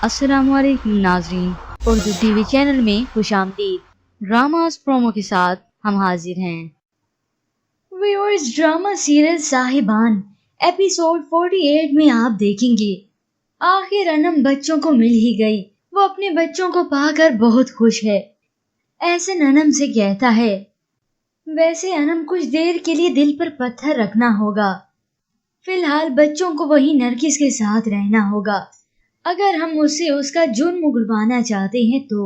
السلام علیکم ناظرین، اردو ٹی وی چینل میں خوش آمدید۔ ڈراماز پرومو کے ساتھ ہم حاضر ہیں۔ ویورز، ڈرامہ سیریل صاحبان ایپیسوڈ 48 میں آپ دیکھیں گے آخر انم بچوں کو مل ہی گئی۔ وہ اپنے بچوں کو پا کر بہت خوش ہے۔ احسن انم سے کہتا ہے، ویسے انم کچھ دیر کے لیے دل پر پتھر رکھنا ہوگا، فی الحال بچوں کو وہی نرگس کے ساتھ رہنا ہوگا اگر ہم اسے اس کا جرم اگلوانا چاہتے ہیں تو۔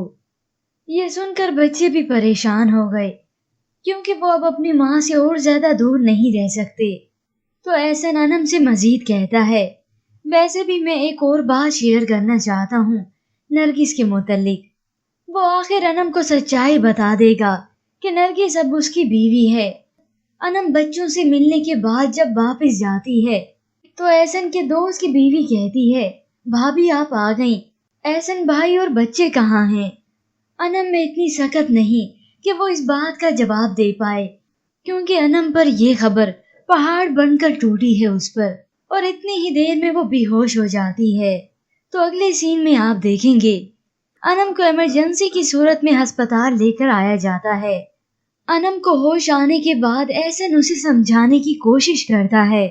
یہ سن کر بچے بھی پریشان ہو گئے کیونکہ وہ اب اپنی ماں سے اور زیادہ دور نہیں رہ سکتے۔ تو احسن انم سے مزید کہتا ہے، ویسے بھی میں ایک اور بات شیئر کرنا چاہتا ہوں نرگس کے متعلق۔ وہ آخر انم کو سچائی بتا دے گا کہ نرگس اب اس کی بیوی ہے۔ انم بچوں سے ملنے کے بعد جب واپس جاتی ہے تو احسن کے دوست کی بیوی کہتی ہے، بھابھی آپ آ گئیں، احسن بھائی اور بچے کہاں ہیں؟ انم میں اتنی سخت نہیں کہ وہ اس بات کا جواب دے پائے کیونکہ انم پر یہ خبر پہاڑ بن کر ٹوٹی ہے اس پر، اور اتنی ہی دیر میں وہ بے ہوش ہو جاتی ہے۔ تو اگلے سین میں آپ دیکھیں گے انم کو ایمرجنسی کی صورت میں ہسپتال لے کر آیا جاتا ہے۔ انم کو ہوش آنے کے بعد احسن اسے سمجھانے کی کوشش کرتا ہے،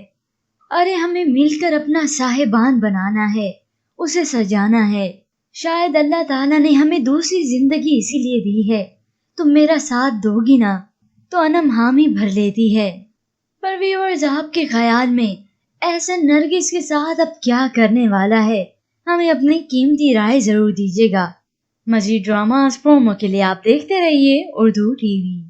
ارے ہمیں مل کر اپنا صاحبان بنانا ہے، اسے سجانا ہے، شاید اللہ تعالیٰ نے ہمیں دوسری زندگی اسی لیے دی ہے، تم میرا ساتھ دو گی نا؟ تو انم حامی بھر لیتی ہے۔ پر ویورز، آپ کے خیال میں احسن نرگس کے ساتھ اب کیا کرنے والا ہے؟ ہمیں اپنی قیمتی رائے ضرور دیجیے گا۔ مزید ڈراماز پرومو کے لیے آپ دیکھتے رہیے اردو ٹی وی۔